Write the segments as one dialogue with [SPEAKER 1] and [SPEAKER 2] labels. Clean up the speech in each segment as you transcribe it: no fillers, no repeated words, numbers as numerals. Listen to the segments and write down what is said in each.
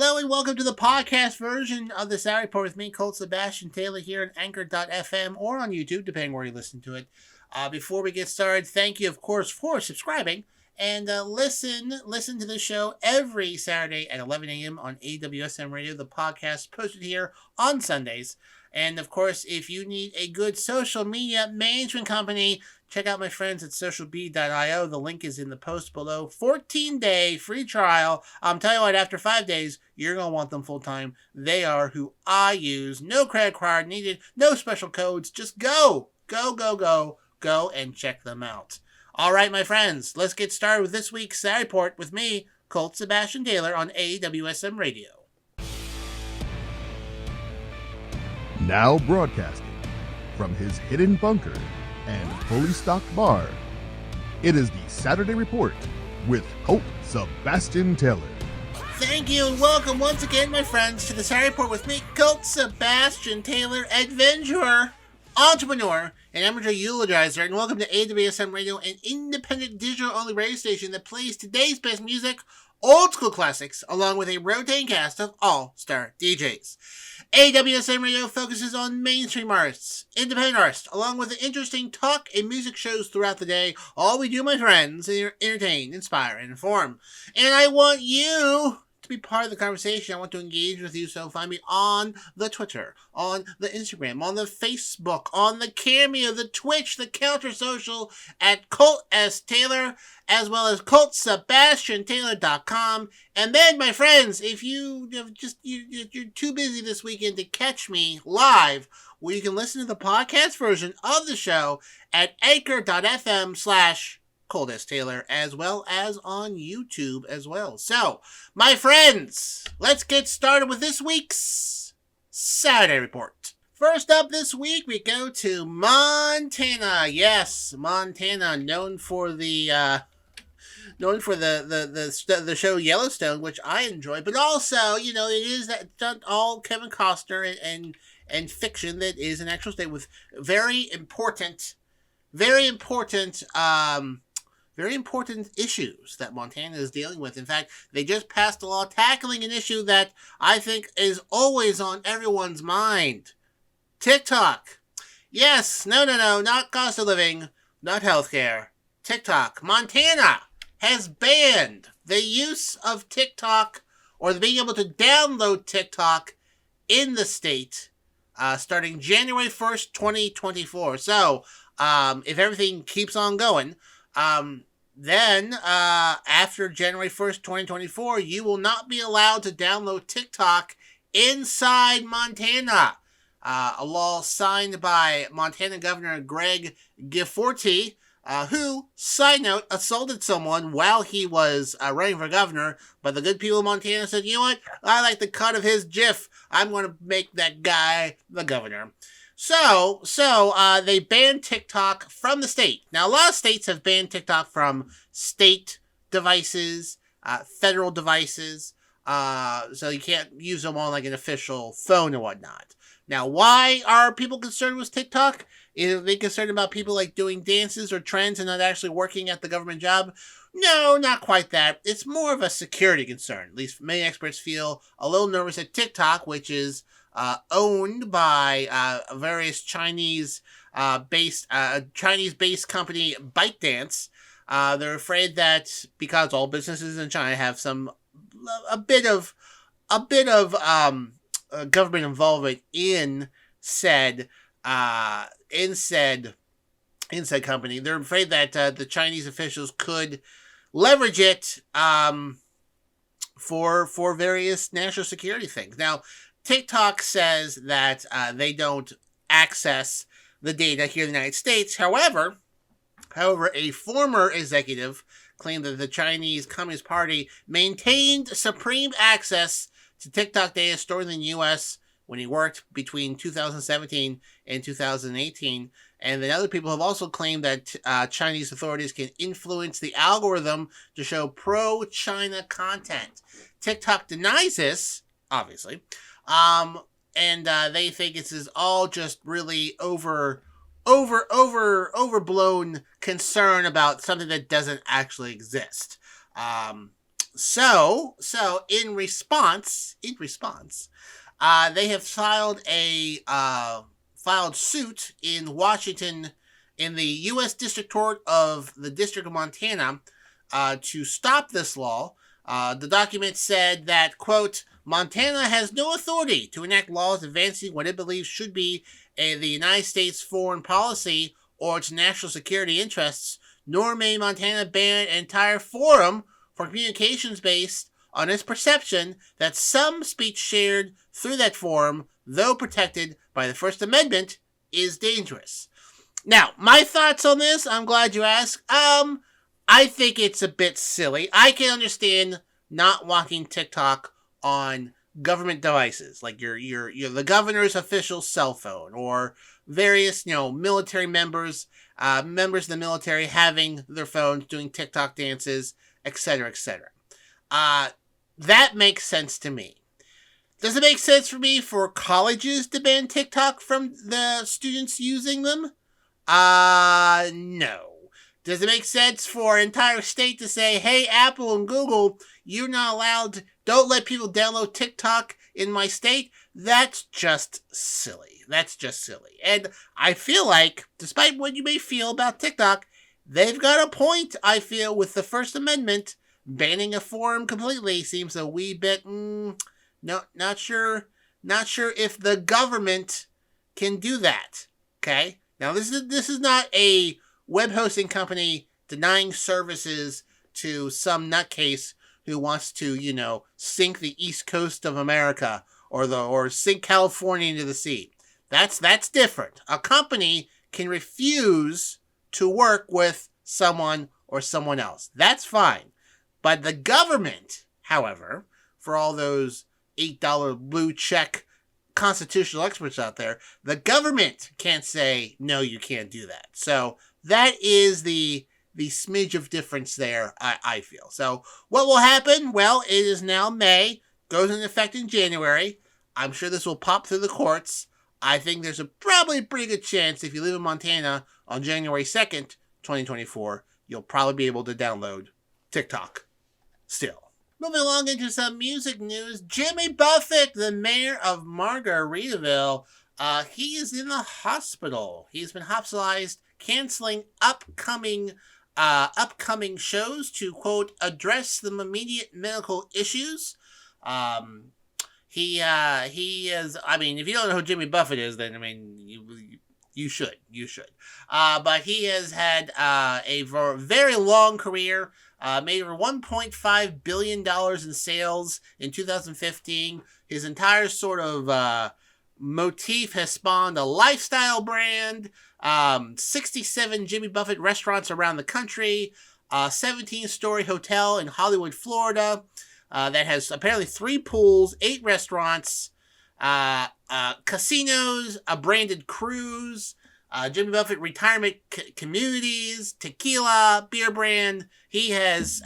[SPEAKER 1] Hello and welcome to the podcast version of the Saturday Report with me, Colt Sebastian Taylor, here on Anchor.fm or on YouTube, depending where you listen to it. Before we get started, thank you, of course, for subscribing. And listen to the show every Saturday at 11 a.m. on AWSM Radio. The podcast posted here on Sundays. And, of course, if you need a good social media management company, check out my friends at socialbee.io. The link is in the post below. 14-day free trial. I'm telling you what, after 5 days, you're going to want them full-time. They are who I use. No credit card needed. No special codes. Just go and check them out. All right, my friends, let's get started with this week's Saturday Report with me, Colt Sebastian Taylor, on AWSM Radio.
[SPEAKER 2] Now broadcasting from his hidden bunker and fully stocked bar, it is the Saturday Report with Colt Sebastian Taylor.
[SPEAKER 1] Thank you and welcome once again, my friends, to the Saturday Report with me, Colt Sebastian Taylor, adventurer, entrepreneur, and amateur eulogizer, and welcome to AWSM Radio, an independent digital-only radio station that plays today's best music, old school classics, along with a rotating cast of all-star DJs. AWSM Radio focuses on mainstream artists, independent artists, along with interesting talk and music shows throughout the day. All we do, my friends, is entertain, inspire, and inform. And I want you to be part of the conversation. I want to engage with you, so find me on the Twitter, on the Instagram, on the Facebook, on the Cameo, the Twitch, the Counter Social at Colt S. Taylor, as well as ColtSebastianTaylor.com. And then, my friends, if you're too busy this weekend to catch me live, well, you can listen to the podcast version of the show at Anchor.fm/Colt S. Taylor, as well as on YouTube as well. So, my friends, let's get started with this week's Saturday Report. First up this week, we go to Montana. Yes, Montana, known for the show Yellowstone, which I enjoy, but also, it is that all Kevin Costner and fiction that is an actual state with very important issues that Montana is dealing with. In fact, they just passed a law tackling an issue that I think is always on everyone's mind. TikTok. Yes, no, not cost of living, not healthcare. TikTok. Montana has banned the use of TikTok or being able to download TikTok in the state starting January 1st, 2024. So, if everything keeps on going, then after January 1st, 2024, you will not be allowed to download TikTok inside Montana. A law signed by Montana Governor Greg Giforti, who, side note, assaulted someone while he was running for governor, but the good people of Montana said, you know what, I like the cut of his GIF, I'm going to make that guy the governor. So they banned TikTok from the state. Now, a lot of states have banned TikTok from state devices, federal devices, so you can't use them on like an official phone and whatnot. Now, why are people concerned with TikTok? Are they concerned about people like doing dances or trends and not actually working at the government job? No, not quite that. It's more of a security concern. At least many experts feel a little nervous at TikTok, which is owned by various Chinese-based company ByteDance. They're afraid that because all businesses in China have a bit of government involvement in said company, they're afraid that the Chinese officials could leverage it for various national security things. Now, TikTok says that they don't access the data here in the United States. However, a former executive claimed that the Chinese Communist Party maintained supreme access to TikTok data stored in the U.S. when he worked between 2017 and 2018. And then other people have also claimed that Chinese authorities can influence the algorithm to show pro-China content. TikTok denies this, obviously, and they think this is all just really overblown concern about something that doesn't actually exist. So in response, they have filed suit in Washington in the U.S. District Court of the District of Montana to stop this law. The document said that, quote, Montana has no authority to enact laws advancing what it believes should be the United States foreign policy or its national security interests, nor may Montana ban an entire forum for communications based on its perception that some speech shared through that forum, though protected by the First Amendment, is dangerous. Now, my thoughts on this, I'm glad you asked. I think it's a bit silly. I can understand not wanting TikTok on government devices, like your the governor's official cell phone, or various, military members of the military having their phones doing TikTok dances, etc., etc. That makes sense to me. Does it make sense for me for colleges to ban TikTok from the students using them? No. Does it make sense for an entire state to say, hey, Apple and Google, you're not allowed, don't let people download TikTok in my state? That's just silly. And I feel like, despite what you may feel about TikTok, they've got a point, I feel, with the First Amendment. Banning a forum completely seems a wee bit, not sure if the government can do that. Okay? Now, this is not a web hosting company denying services to some nutcase who wants to, sink the east coast of America or sink California into the sea. That's different. A company can refuse to work with someone or someone else. That's fine. But the government, however, for all those $8 blue check constitutional experts out there, the government can't say, no, you can't do that. So that is the smidge of difference there, I feel. So what will happen? Well, it is now May, goes into effect in January. I'm sure this will pop through the courts. I think there's probably a pretty good chance if you live in Montana on January 2nd, 2024, you'll probably be able to download TikTok still. Moving along into some music news, Jimmy Buffett, the mayor of Margaritaville, he is in the hospital. He's been hospitalized, canceling upcoming shows to, quote, address the immediate medical issues. He is, if you don't know who Jimmy Buffett is, then, you should. But he has had a very long career, made over $1.5 billion in sales in 2015. His entire sort of motif has spawned a lifestyle brand, 67 Jimmy Buffett restaurants around the country, a 17-story hotel in Hollywood, Florida, that has apparently 3 pools, 8 restaurants, casinos, a branded cruise, Jimmy Buffett retirement communities, tequila, beer brand. It's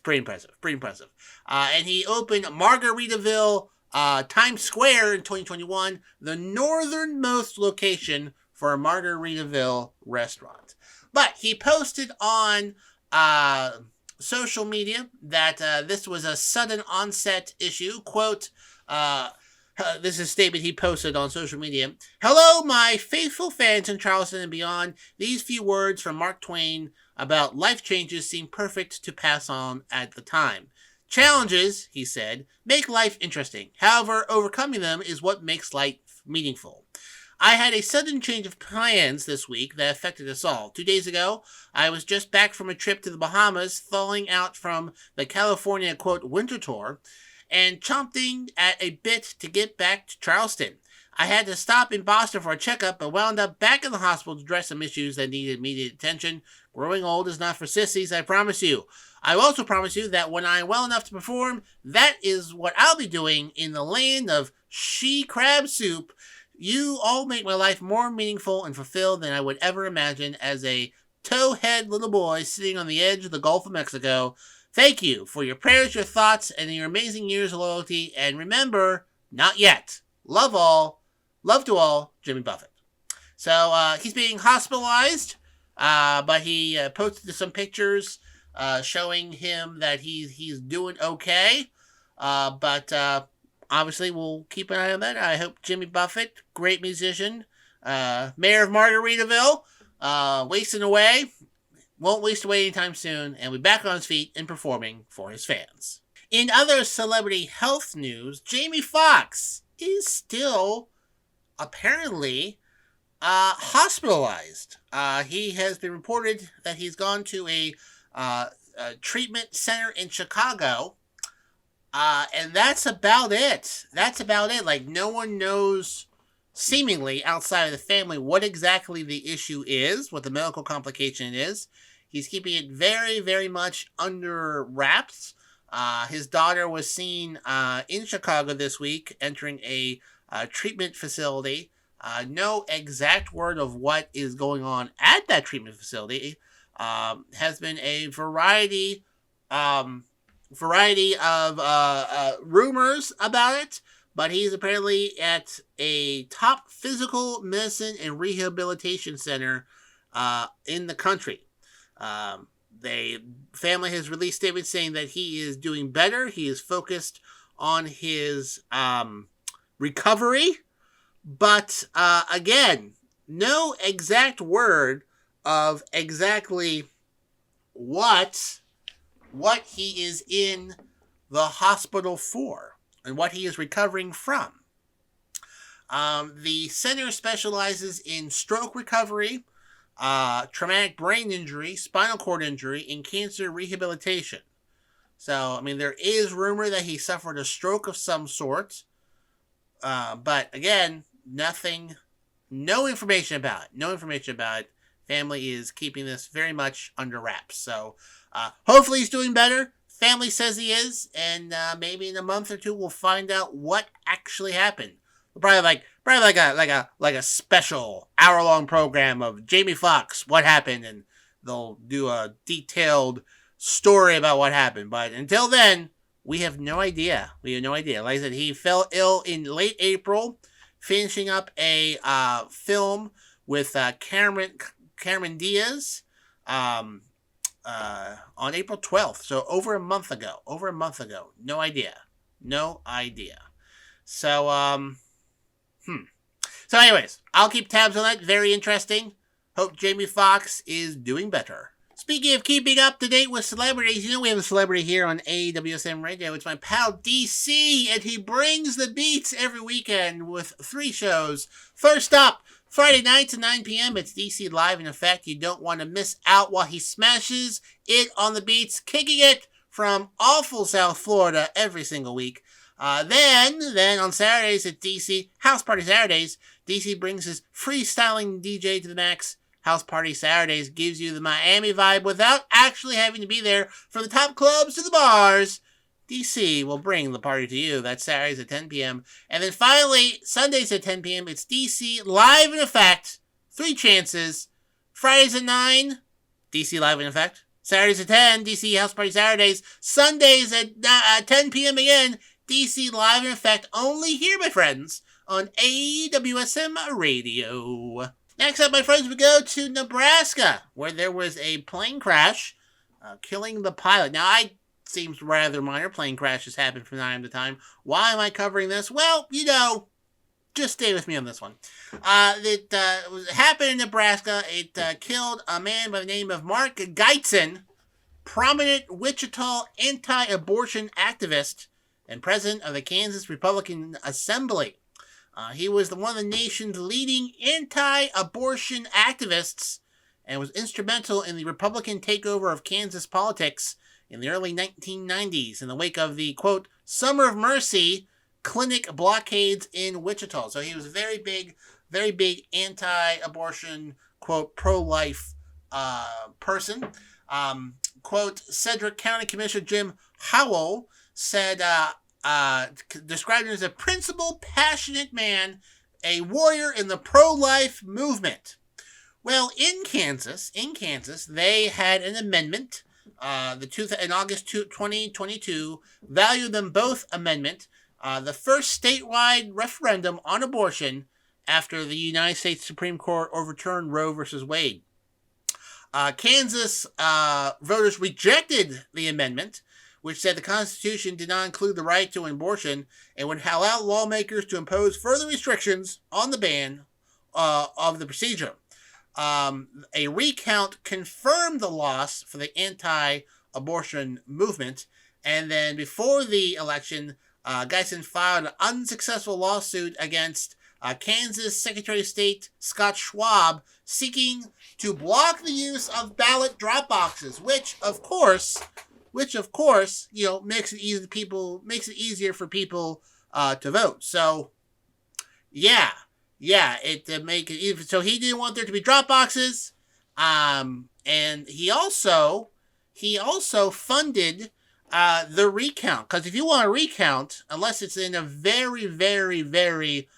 [SPEAKER 1] pretty impressive. And he opened Margaritaville, Times Square in 2021, the northernmost location for a Margaritaville restaurant. But he posted on social media that this was a sudden onset issue. Quote, this is a statement he posted on social media. Hello, my faithful fans in Charleston and beyond. These few words from Mark Twain about life changes seem perfect to pass on at the time. Challenges, he said, make life interesting. However, overcoming them is what makes life meaningful. I had a sudden change of plans this week that affected us all. 2 days ago, I was just back from a trip to the Bahamas, thawing out from the California, quote, winter tour, and chomping at a bit to get back to Charleston. I had to stop in Boston for a checkup, but wound up back in the hospital to address some issues that needed immediate attention. Growing old is not for sissies, I promise you. I also promise you that when I'm well enough to perform, that is what I'll be doing in the land of she crab soup. You all make my life more meaningful and fulfilled than I would ever imagine as a towhead little boy sitting on the edge of the Gulf of Mexico. Thank you for your prayers, your thoughts, and your amazing years of loyalty. And remember, not yet. Love to all, Jimmy Buffett. So he's being hospitalized, but he posted some pictures showing him that he's doing okay. But obviously, we'll keep an eye on that. I hope Jimmy Buffett, great musician, mayor of Margaritaville, wasting away, won't waste away anytime soon, and will be back on his feet and performing for his fans. In other celebrity health news, Jamie Foxx is still apparently hospitalized. He has been reported that he's gone to a treatment center in Chicago, and that's about it. That's about it. Like, no one knows, seemingly outside of the family, what exactly the issue is, what the medical complication is. He's keeping it very, very much under wraps. His daughter was seen in Chicago this week entering a treatment facility. No exact word of what is going on at that treatment facility. Has been a variety of rumors about it, but he's apparently at a top physical medicine and rehabilitation center in the country. The family has released statements saying that he is doing better. He is focused on his recovery. But again, no exact word of exactly what he is in the hospital for and what he is recovering from. The center specializes in stroke recovery, traumatic brain injury, spinal cord injury, and cancer rehabilitation. So, I mean, there is rumor that he suffered a stroke of some sort. But again, no information about it. Family is keeping this very much under wraps. So, hopefully he's doing better. Family says he is, and maybe in a month or two we'll find out what actually happened. Probably like a special hour-long program of Jamie Foxx, what happened, and they'll do a detailed story about what happened. But until then, we have no idea. Like I said, he fell ill in late April, finishing up a film with Cameron Diaz on April 12th. So over a month ago. No idea. So, So anyways, I'll keep tabs on that. Very interesting. Hope Jamie Foxx is doing better. Speaking of keeping up to date with celebrities, we have a celebrity here on AWSM Radio. It's my pal DC, and he brings the beats every weekend with 3 shows. First up, Friday nights at 9 p.m., it's DC Live in Effect. You don't want to miss out while he smashes it on the beats, kicking it from awful South Florida every single week. Then on Saturdays at DC House Party Saturdays, DC brings his freestyling DJ to the max. House Party Saturdays gives you the Miami vibe without actually having to be there. From the top clubs to the bars, DC will bring the party to you. That's Saturdays at 10 p.m. And then finally, Sundays at 10 p.m., it's DC Live in Effect. 3 chances. Fridays at 9, DC Live in Effect. Saturdays at 10, DC House Party Saturdays. Sundays at 10 p.m. again, DC Live in Effect. Only here, my friends, on AWSM Radio. Next up, my friends, we go to Nebraska, where there was a plane crash, killing the pilot. Now, seems rather minor. Plane crashes happen from time to time. Why am I covering this? Well, just stay with me on this one. It happened in Nebraska. It killed a man by the name of Mark Geitzen, prominent Wichita anti-abortion activist and president of the Kansas Republican Assembly. He was one of the nation's leading anti-abortion activists and was instrumental in the Republican takeover of Kansas politics in the early 1990s in the wake of the, quote, Summer of Mercy clinic blockades in Wichita. So he was a very big anti-abortion, quote, pro-life person. Quote, Cedric County Commissioner Jim Howell said, described him as a principled, passionate man, a warrior in the pro-life movement. Well, in Kansas, they had an amendment, in August 2022, valued them both amendment, the first statewide referendum on abortion after the United States Supreme Court overturned Roe versus Wade. Kansas voters rejected the amendment, which said the Constitution did not include the right to abortion and would allow lawmakers to impose further restrictions on the ban of the procedure. A recount confirmed the loss for the anti-abortion movement, and then before the election, Geisen filed an unsuccessful lawsuit against Kansas Secretary of State Scott Schwab, seeking to block the use of ballot drop boxes, which of course, makes it easier for people to vote. So, it make it easy. So he didn't want there to be drop boxes, and he also funded the recount, because if you want to recount, unless it's in a very, very, very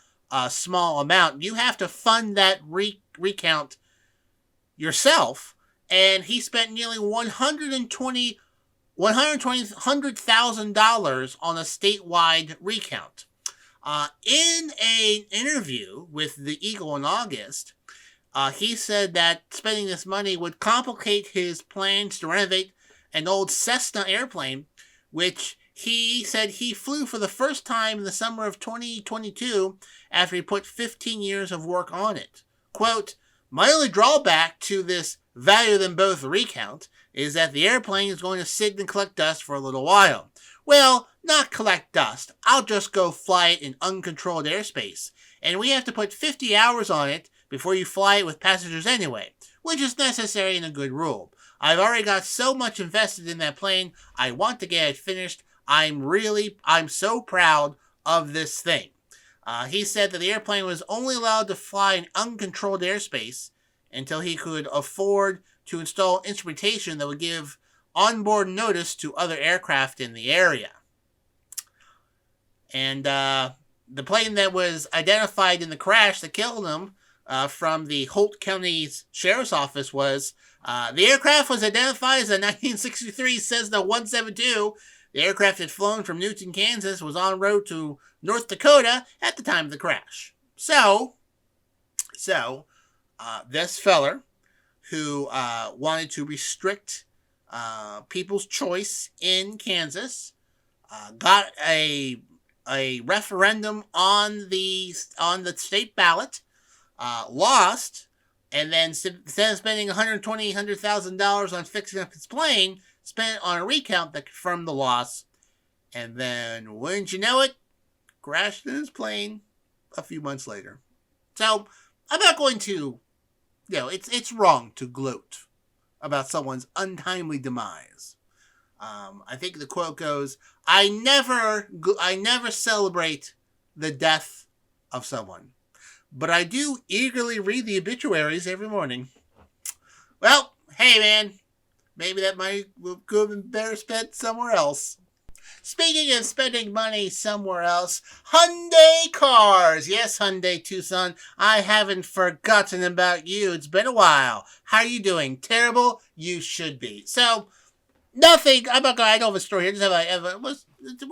[SPEAKER 1] small amount, you have to fund that recount yourself. And he spent nearly $120,000 on a statewide recount. In an interview with the Eagle in August, he said that spending this money would complicate his plans to renovate an old Cessna airplane, which he said he flew for the first time in the summer of 2022 after he put 15 years of work on it. Quote, "My only drawback to this value them both recount is that the airplane is going to sit and collect dust for a little while. Well, not collect dust. I'll just go fly it in uncontrolled airspace. And we have to put 50 hours on it before you fly it with passengers anyway, which is necessary and a good rule. I've already got so much invested in that plane. I want to get it finished. I'm so proud of this thing." He said that the airplane was only allowed to fly in uncontrolled airspace until he could afford to install instrumentation that would give onboard notice to other aircraft in the area. And the plane that was identified in the crash that killed him from the Holt County's Sheriff's Office was, the aircraft was identified as a 1963 Cessna 172. The aircraft had flown from Newton, Kansas, was en route to North Dakota at the time of the crash. So this feller who wanted to restrict people's choice in Kansas got a referendum on the state ballot, lost, and then instead of spending $100,000 on fixing up his plane, spent it on a recount that confirmed the loss, and then, wouldn't you know it, crashed in his plane a few months later. So, I'm not going to, it's wrong to gloat about someone's untimely demise. I think the quote goes, I never celebrate the death of someone, but I do eagerly read the obituaries every morning. Well, hey man, maybe that money could have been better spent somewhere else. Speaking of spending money somewhere else, Hyundai cars. Yes, Hyundai Tucson, I haven't forgotten about you. It's been a while. How are you doing? Terrible? You should be. So, nothing. I don't have a story here. We're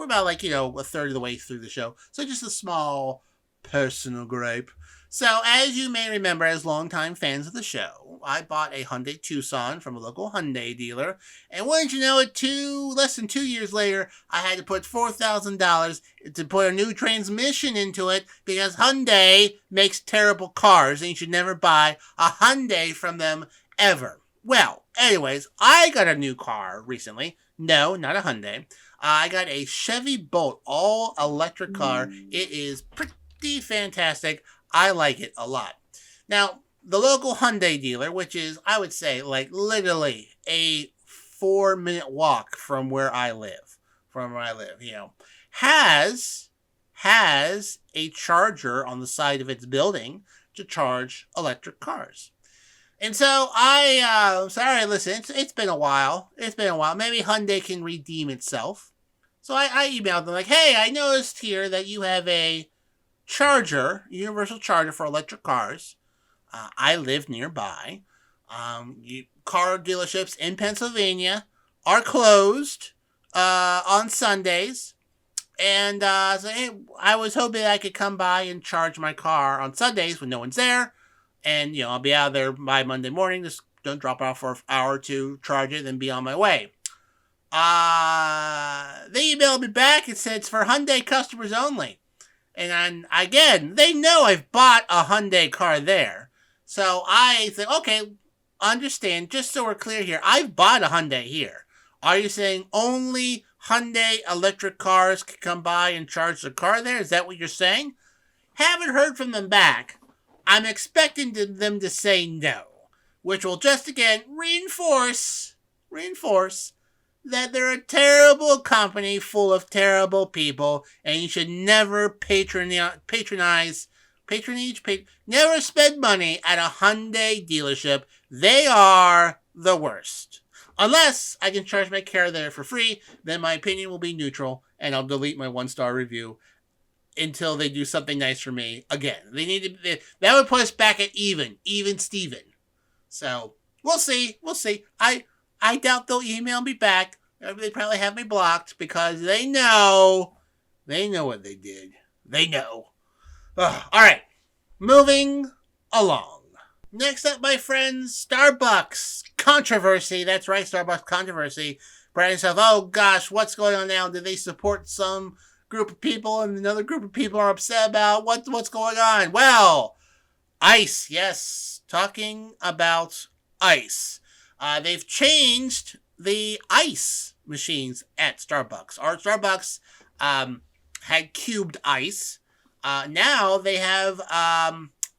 [SPEAKER 1] about a third of the way through the show. So just a small personal gripe. So, as you may remember, as longtime fans of the show, I bought a Hyundai Tucson from a local Hyundai dealer, and wouldn't you know it, less than 2 years later, I had to put $4,000 to put a new transmission into it because Hyundai makes terrible cars, and you should never buy a Hyundai from them ever. Well, anyways, I got a new car recently. No, not a Hyundai. I got a Chevy Bolt all-electric car. It is pretty fantastic. I like it a lot. Now, the local Hyundai dealer, which is, I would say, literally a 4-minute walk from where I live, has a charger on the side of its building to charge electric cars. And so listen, it's been a while. Maybe Hyundai can redeem itself. So I emailed them hey, I noticed here that you have a universal charger for electric cars. I live nearby. Car dealerships in Pennsylvania are closed on Sundays. And hey, I was hoping I could come by and charge my car on Sundays when no one's there. And, I'll be out there by Monday morning just don't drop off for an hour or two, charge it, then be on my way. They emailed me back and said it's for Hyundai customers only. And again, they know I've bought a Hyundai car there. So I think, okay, understand, just so we're clear here, I've bought a Hyundai here. Are you saying only Hyundai electric cars can come by and charge the car there? Is that what you're saying? Haven't heard from them back. I'm expecting them to say no, which will just again reinforce that they're a terrible company full of terrible people, and you should never never spend money at a Hyundai dealership. They are the worst. Unless I can charge my car there for free, then my opinion will be neutral, and I'll delete my 1-star review until they do something nice for me again. That would put us back at even Steven. So we'll see. I doubt they'll email me back. They probably have me blocked because they know what they did. They know. Ugh. All right, moving along. Next up, my friends, Starbucks controversy. That's right, Starbucks controversy. Brad yourself, oh gosh, what's going on now? Did they support some group of people and another group of people are upset about what's going on? Well, ice, yes, talking about ice. They've changed the ice machines at Starbucks. Our Starbucks had cubed ice. Now they have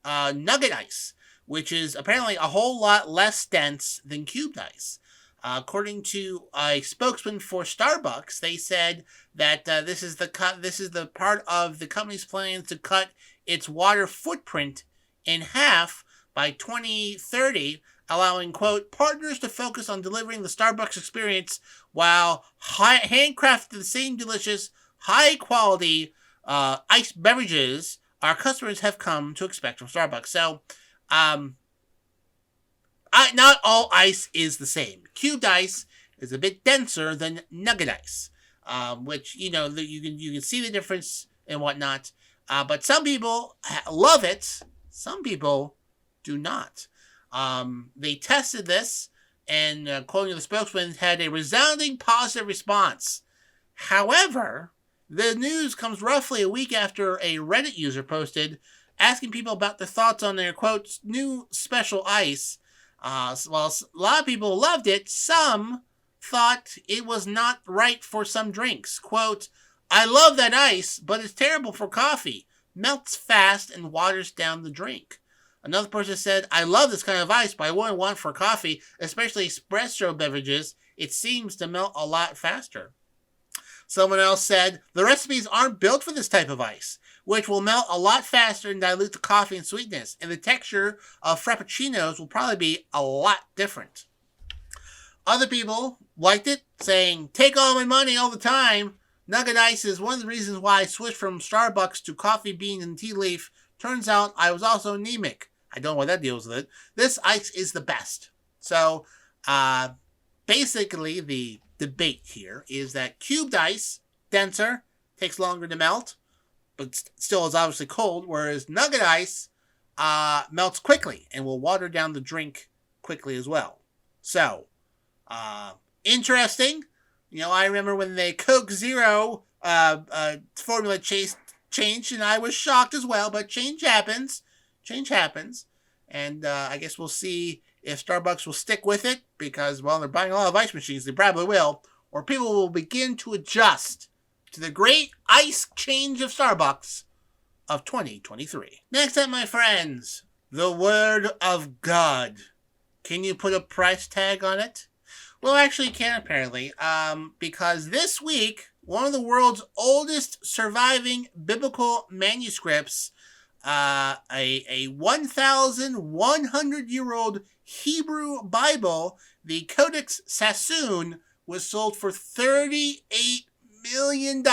[SPEAKER 1] nugget ice, which is apparently a whole lot less dense than cubed ice. According to a spokesman for Starbucks, they said that this is the part of the company's plans to cut its water footprint in half by 2030, allowing, quote, partners to focus on delivering the Starbucks experience while handcrafted the same delicious, high-quality iced beverages our customers have come to expect from Starbucks. So, not all ice is the same. Cubed ice is a bit denser than nugget ice, which, you can see the difference and whatnot. But some people love it. Some people do not. They tested this, and quoting the spokesman, had a resounding positive response. However, the news comes roughly a week after a Reddit user posted asking people about their thoughts on their, quote, new special ice. While a lot of people loved it, some thought it was not right for some drinks. Quote, I love that ice, but it's terrible for coffee. Melts fast and waters down the drink. Another person said, I love this kind of ice, but I wouldn't want for coffee, especially espresso beverages. It seems to melt a lot faster. Someone else said, the recipes aren't built for this type of ice, which will melt a lot faster and dilute the coffee and sweetness, and the texture of frappuccinos will probably be a lot different. Other people liked it, saying, take all my money all the time. Nugget ice is one of the reasons why I switched from Starbucks to coffee bean and tea leaf. Turns out I was also anemic. I don't know why that deals with it. This ice is the best. So, basically, the debate here is that cubed ice, denser, takes longer to melt, but still is obviously cold, whereas nugget ice melts quickly and will water down the drink quickly as well. So, interesting. I remember when the Coke Zero formula changed, and I was shocked as well, but change happens. And I guess we'll see if Starbucks will stick with it, because, well, they're buying a lot of ice machines. They probably will. Or people will begin to adjust to the great ice change of Starbucks of 2023. Next up, my friends, the Word of God. Can you put a price tag on it? Well, actually, you can, apparently, because this week, one of the world's oldest surviving biblical manuscripts, a 1,100-year-old Hebrew Bible, the Codex Sassoon, was sold for $38 million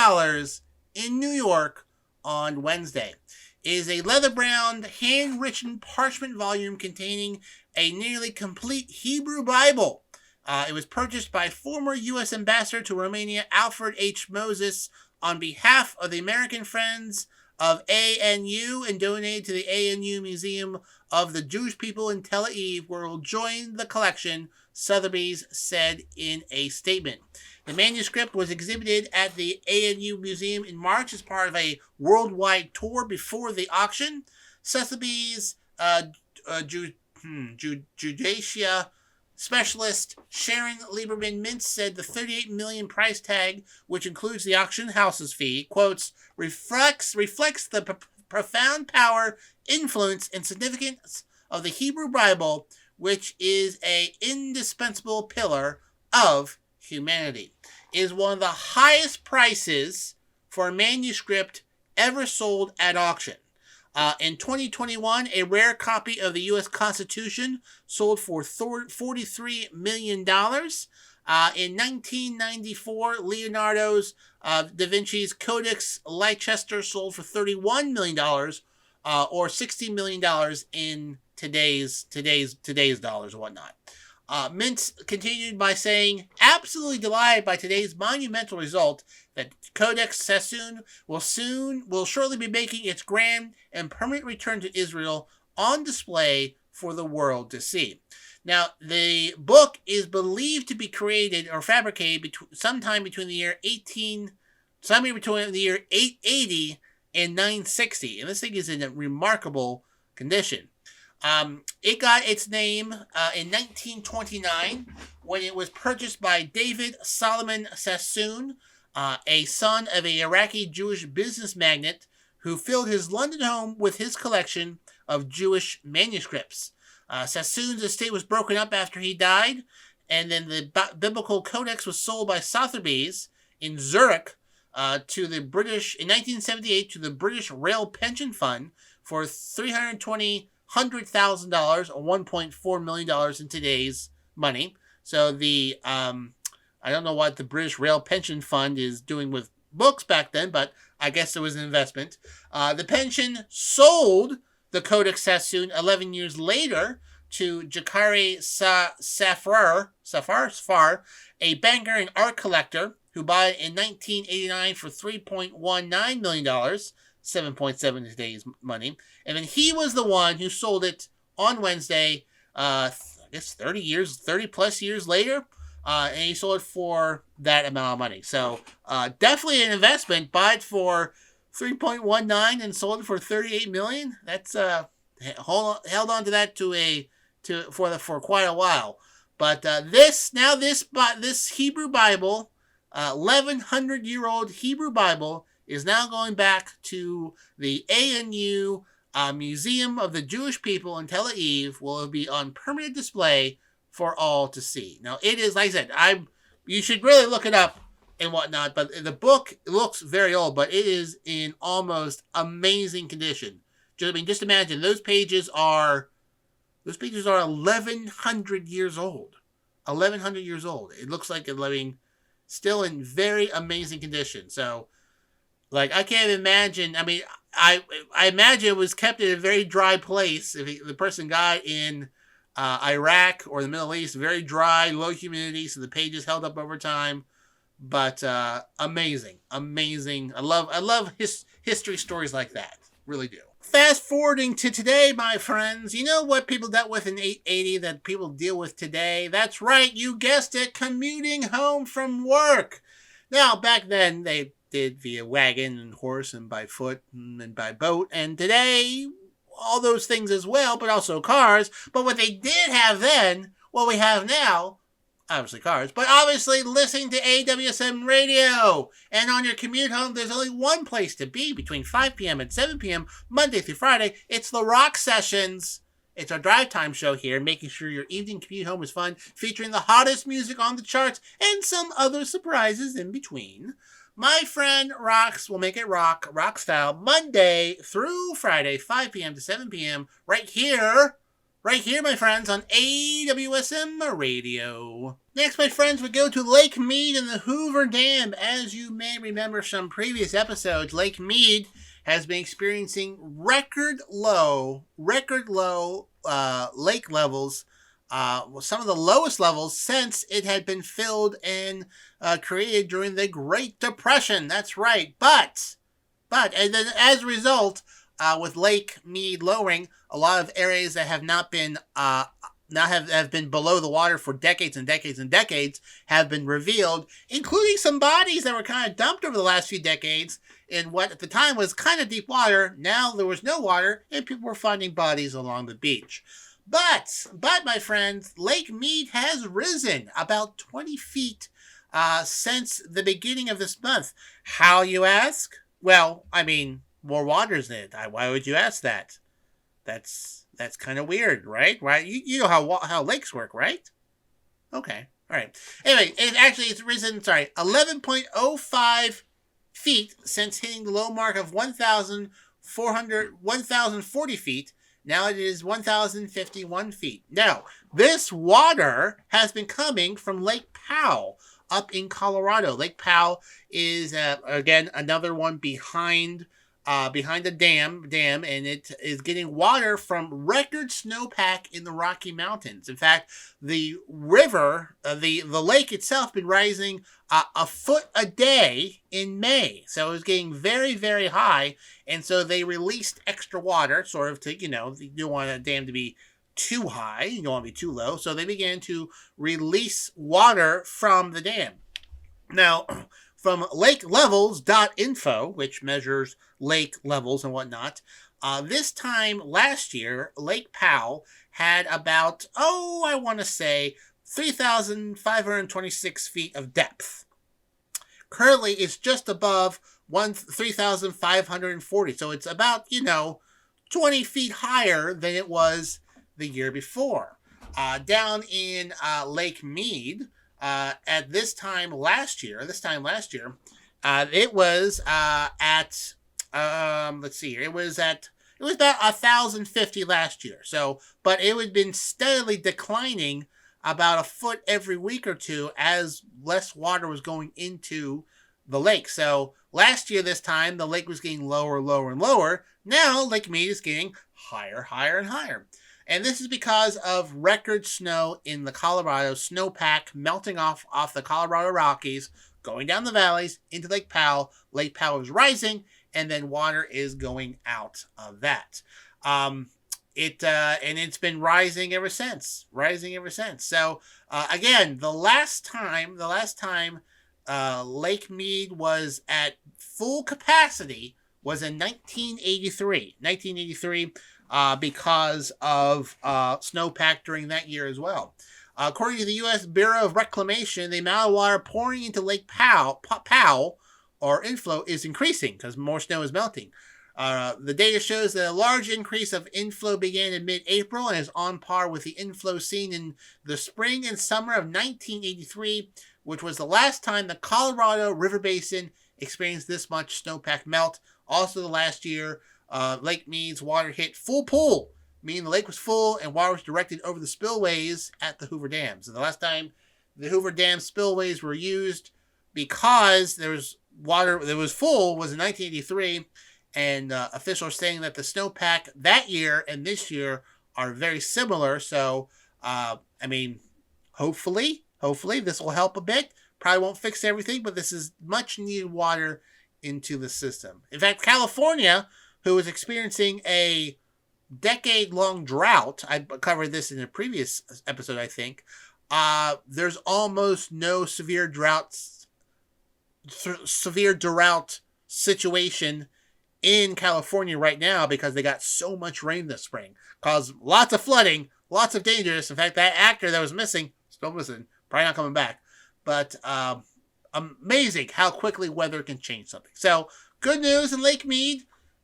[SPEAKER 1] in New York on Wednesday. It is a leather-bound, hand-written parchment volume containing a nearly complete Hebrew Bible. It was purchased by former U.S. Ambassador to Romania Alfred H. Moses on behalf of the American Friends of ANU and donated to the ANU Museum of the Jewish People in Tel Aviv, where it will join the collection, Sotheby's said in a statement. The manuscript was exhibited at the ANU Museum in March as part of a worldwide tour before the auction. Sotheby's Judacia specialist Sharon Lieberman Mintz said the $38 million price tag, which includes the auction house's fee, quotes, reflects the profound power, influence, and significance of the Hebrew Bible, which is an indispensable pillar of humanity. It is one of the highest prices for a manuscript ever sold at auction. In 2021, a rare copy of the U.S. Constitution sold for $43 million. In 1994, Leonardo's da Vinci's Codex Leicester sold for $31 million, or $60 million in today's dollars and whatnot. Mintz continued by saying, absolutely delighted by today's monumental result that Codex Sassoon will shortly be making its grand and permanent return to Israel on display for the world to see. Now, the book is believed to be created or fabricated sometime between the year 880 and 960, and this thing is in a remarkable condition. It got its name in 1929 when it was purchased by David Solomon Sassoon, a son of an Iraqi Jewish business magnate who filled his London home with his collection of Jewish manuscripts. Sassoon's estate was broken up after he died, and then the Biblical Codex was sold by Sotheby's in Zurich to the British in 1978 to the British Rail Pension Fund for $320,000 or $1.4 million in today's money. So the I don't know what the British Rail Pension Fund is doing with books back then, but I guess it was an investment. The pension sold the Codex Sassoon 11 years later to Jakari Safar, a banker and art collector who bought it in 1989 for $3.19 million, 7.7 in today's money. And then he was the one who sold it on Wednesday, I guess 30 plus years later. And he sold it for that amount of money. So definitely an investment. Bought it for 3.19 and sold it for 38 million. That's held on to that for quite a while. But this Hebrew Bible, 1100-year-old Hebrew Bible, is now going back to the ANU Museum of the Jewish People in Tel Aviv. Will be on permanent display for all to see. Now, it is, like I said, you should really look it up and whatnot, but the book looks very old, but it is in almost amazing condition. Just imagine, those pages are 1,100 years old. 1,100 years old. It looks like still in very amazing condition. So, like, I can't imagine. I mean, I imagine it was kept in a very dry place. If the person got in Iraq or the Middle East, very dry, low humidity, so the pages held up over time. But amazing. I love history stories like that. Really do. Fast forwarding to today, my friends, you know what people dealt with in 880 that people deal with today? That's right, you guessed it, commuting home from work. Now, back then, they did via wagon and horse and by foot and by boat. And today, all those things as well, but also cars. But what they did have then, what we have now, obviously cars, but obviously listening to AWSM radio. And on your commute home, there's only one place to be between 5 p.m. and 7 p.m. Monday through Friday. It's the Rock Sessions. It's our drive time show here, making sure your evening commute home is fun, featuring the hottest music on the charts and some other surprises in between. My friend Rox will make it rock style, Monday through Friday, 5 p.m. to 7 p.m. Right here, my friends, on AWSM Radio. Next, my friends, we go to Lake Mead and the Hoover Dam. As you may remember from previous episodes, Lake Mead has been experiencing record low lake levels, some of the lowest levels since it had been filled and created during the Great Depression. That's right. But And then as a result, with Lake Mead lowering, a lot of areas that have not been now have been below the water for decades and decades and decades have been revealed, including some bodies that were kind of dumped over the last few decades in what at the time was kind of deep water. Now there was no water, and people were finding bodies along the beach. But my friends, Lake Mead has risen about 20 feet since the beginning of this month. How, you ask? Well, I mean, more water's in it. Why would you ask that? That's kind of weird, right? Right? You know how lakes work, right? Okay. All right. Anyway, it's risen, 11.05 feet since hitting the low mark of 1,040 feet. Now it is 1,051 feet. Now, this water has been coming from Lake Powell up in Colorado. Lake Powell is, again, another one behind the dam, and it is getting water from record snowpack in the Rocky Mountains. In fact, the river, the lake itself, been rising a foot a day in May. So it was getting very, very high, and so they released extra water, sort of to, you don't want a dam to be too high, you don't want to be too low, so they began to release water from the dam. Now, from lakelevels.info, which measures lake levels and whatnot, this time last year, Lake Powell had about, 3,526 feet of depth. Currently, it's just above 3,540. So it's about, 20 feet higher than it was the year before. Down in Lake Mead, at this time last year, it was at, it was about 1,050 last year. So, but it had been steadily declining about a foot every week or two as less water was going into the lake. So last year, this time, the lake was getting lower, lower, and lower. Now Lake Mead is getting higher, higher, and higher. And this is because of record snow in the Colorado, snowpack melting off the Colorado Rockies, going down the valleys into Lake Powell. Lake Powell is rising, and then water is going out of that. And it's been rising ever since. So again, the last time Lake Mead was at full capacity was in 1983. Because of snowpack during that year as well. According to the U.S. Bureau of Reclamation, the amount of water pouring into Lake Powell or inflow is increasing because more snow is melting. The data shows that a large increase of inflow began in mid-April and is on par with the inflow seen in the spring and summer of 1983, which was the last time the Colorado River Basin experienced this much snowpack melt. Also the last year, Lake Mead's water hit full pool, meaning the lake was full and water was directed over the spillways at the Hoover Dams. And the last time the Hoover Dam spillways were used because there was water that was full was in 1983, and officials saying that the snowpack that year and this year are very similar. So, hopefully this will help a bit. Probably won't fix everything, but this is much needed water into the system. In fact, California, who is experiencing a decade-long drought, I covered this in a previous episode, I think, there's almost no severe drought situation in California right now because they got so much rain this spring. Caused lots of flooding, lots of dangers. In fact, that actor that was missing, still missing, probably not coming back. But amazing how quickly weather can change something. So, good news in Lake Mead.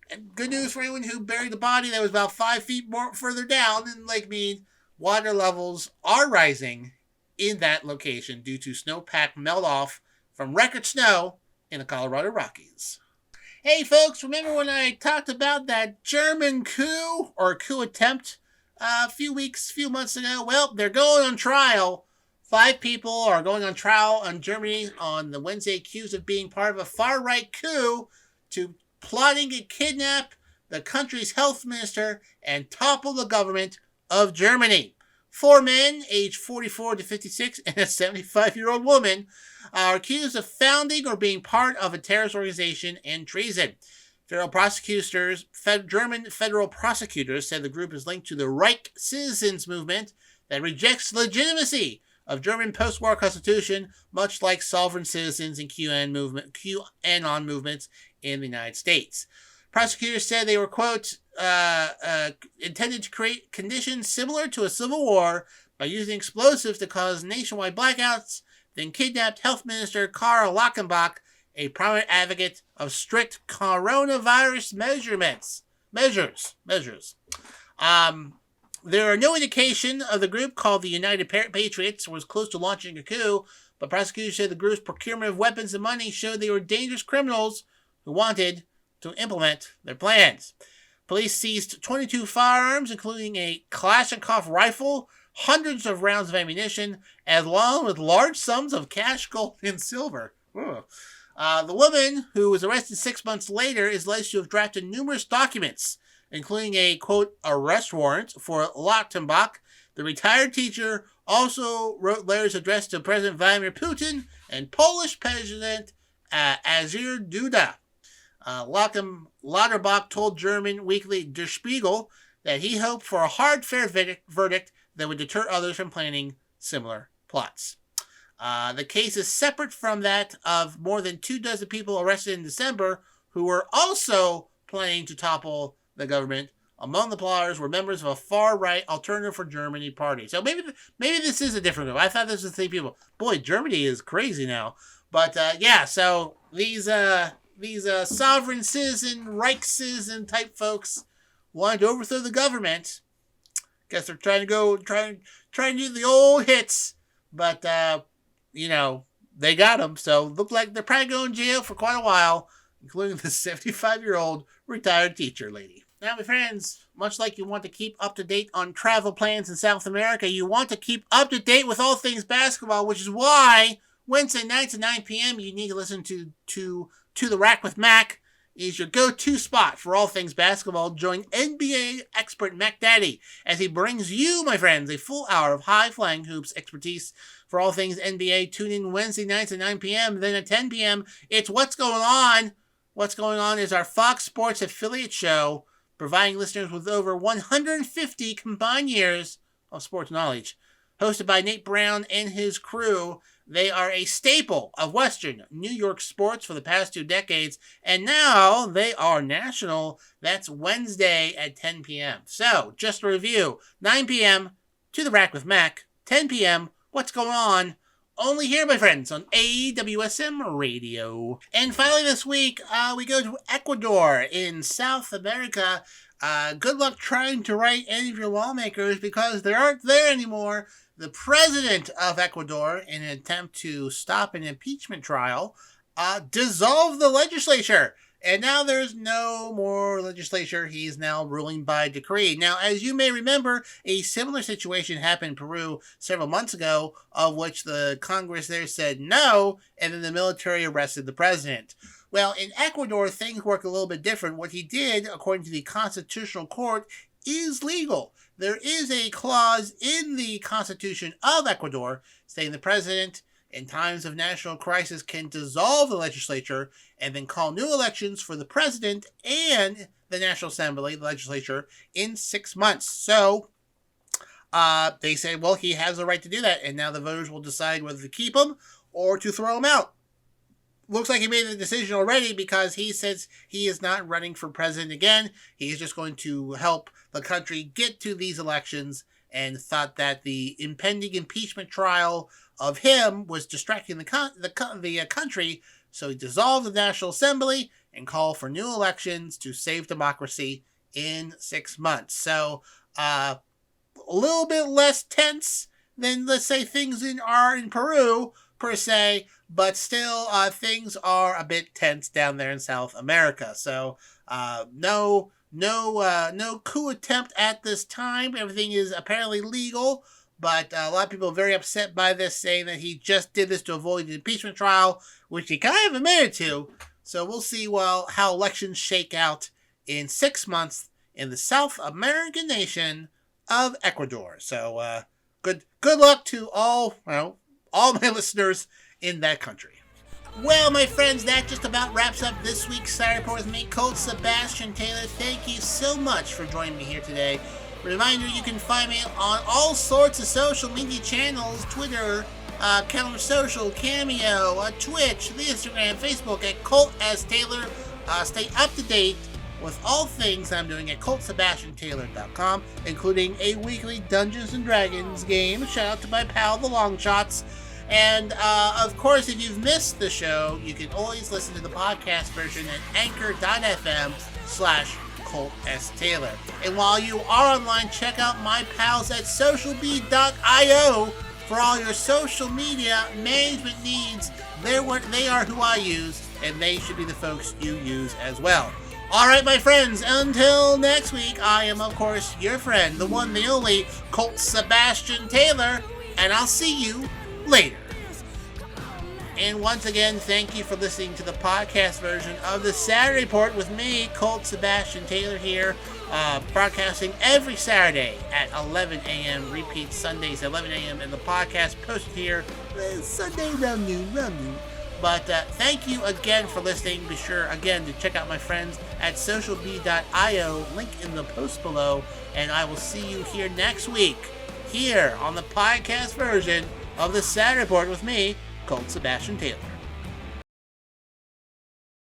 [SPEAKER 1] And good news for anyone who buried the body that was about 5 feet more further down in Lake Mead. Water levels are rising in that location due to snowpack melt-off from record snow in the Colorado Rockies. Hey folks, remember when I talked about that German coup or coup attempt a few months ago? Well, they're going on trial. 5 people are going on trial in Germany on the Wednesday accused of being part of a far-right coup to plotting to kidnap the country's health minister and topple the government of Germany. 4 men, aged 44 to 56, and a 75-year-old woman are accused of founding or being part of a terrorist organization and treason. German federal prosecutors said the group is linked to the Reich citizens movement that rejects legitimacy of German post-war constitution, much like sovereign citizens and QAnon movements in the United States. Prosecutors said they were, quote, intended to create conditions similar to a civil war by using explosives to cause nationwide blackouts, then kidnapped Health Minister Karl Lauterbach, a prominent advocate of strict coronavirus measures. There are no indication of the group, called the United Patriots, was close to launching a coup, but prosecutors said the group's procurement of weapons and money showed they were dangerous criminals who wanted to implement their plans. Police seized 22 firearms, including a Kalashnikov rifle, hundreds of rounds of ammunition, along with large sums of cash, gold, and silver. The woman, who was arrested 6 months later, is alleged to have drafted numerous documents, including a, quote, arrest warrant for Lauterbach. The retired teacher also wrote letters addressed to President Vladimir Putin and Polish President Andrzej Duda. Lauterbach told German weekly Der Spiegel that he hoped for a hard, fair verdict that would deter others from planning similar plots. The case is separate from that of more than 24 people arrested in December who were also planning to topple the government. Among the plotters were members of a far-right Alternative for Germany party. So maybe this is a different group. I thought this was the same people. Boy, Germany is crazy now. But so these sovereign citizen, Reich citizen type folks wanted to overthrow the government. Guess they're trying to do the old hits, but they got them. So look like they're probably going to jail for quite a while, including the 75-year-old retired teacher lady. Now, my friends, much like you want to keep up to date on travel plans in South America, you want to keep up to date with all things basketball, which is why Wednesday nights at 9 p.m. you need to listen to the Rack with Mac. Is your go-to spot for all things basketball. Join NBA expert Mac Daddy as he brings you, my friends, a full hour of high-flying hoops expertise for all things NBA. Tune in Wednesday nights at 9 p.m. Then at 10 p.m., it's What's Going On. What's Going On is our Fox Sports affiliate show, providing listeners with over 150 combined years of sports knowledge. Hosted by Nate Brown and his crew, they are a staple of Western New York sports for the past 2 decades, and now they are national. That's Wednesday at 10 p.m. So, just a review, 9 p.m. to the Rack with Mac, 10 p.m. What's Going On? Only here, my friends, on AWSM Radio. And finally this week, we go to Ecuador in South America. Good luck trying to write any of your lawmakers because they aren't there anymore. The president of Ecuador, in an attempt to stop an impeachment trial, dissolved the legislature. And now there's no more legislature. He's now ruling by decree. Now, as you may remember, a similar situation happened in Peru several months ago, of which the Congress there said no, and then the military arrested the president. Well, in Ecuador, things work a little bit different. What he did, according to the Constitutional Court, is legal. There is a clause in the Constitution of Ecuador saying the president, in times of national crisis, can dissolve the legislature and then call new elections for the president and the National Assembly, the legislature, in 6 months. So they said, well, he has the right to do that, and now the voters will decide whether to keep him or to throw him out. Looks like he made the decision already because he says he is not running for president again. He's just going to help the country get to these elections, and thought that the impending impeachment trial of him was distracting the country, so he dissolved the National Assembly and called for new elections to save democracy in 6 months. So a little bit less tense than, let's say, things are in Peru, per se, but still things are a bit tense down there in South America. So no coup attempt at this time. Everything is apparently legal, but a lot of people are very upset by this, saying that he just did this to avoid the impeachment trial, which he kind of admitted to. So we'll see how elections shake out in 6 months in the South American nation of Ecuador. So good luck to all my listeners in that country. Well, my friends, that just about wraps up this week's Saturday Report with me, Colt Sebastian Taylor. Thank you so much for joining me here today. Reminder, you can find me on all sorts of social media channels, Twitter, Calendar Social, Cameo, Twitch, the Instagram, Facebook at Colt S. Taylor. Stay up to date with all things I'm doing at ColtSebastianTaylor.com, including a weekly Dungeons & Dragons game. Shout out to my pal, the Longshots. And, of course, if you've missed the show, you can always listen to the podcast version at anchor.fm/Colt S. Taylor. And while you are online, check out my pals at socialbee.io for all your social media management needs. They are who I use, and they should be the folks you use as well. All right, my friends, until next week, I am, of course, your friend, the one, the only, Colt Sebastian Taylor, and I'll see you later. And once again, thank you for listening to the podcast version of the Saturday Report with me, Colt Sebastian Taylor here, broadcasting every Saturday at 11 a.m., repeat Sundays at 11 a.m., and the podcast posted here Sunday around noon. But thank you again for listening. Be sure, again, to check out my friends at socialbee.io, link in the post below, and I will see you here next week, here on the podcast version of the Saturday Report with me, Colt Sebastian Taylor.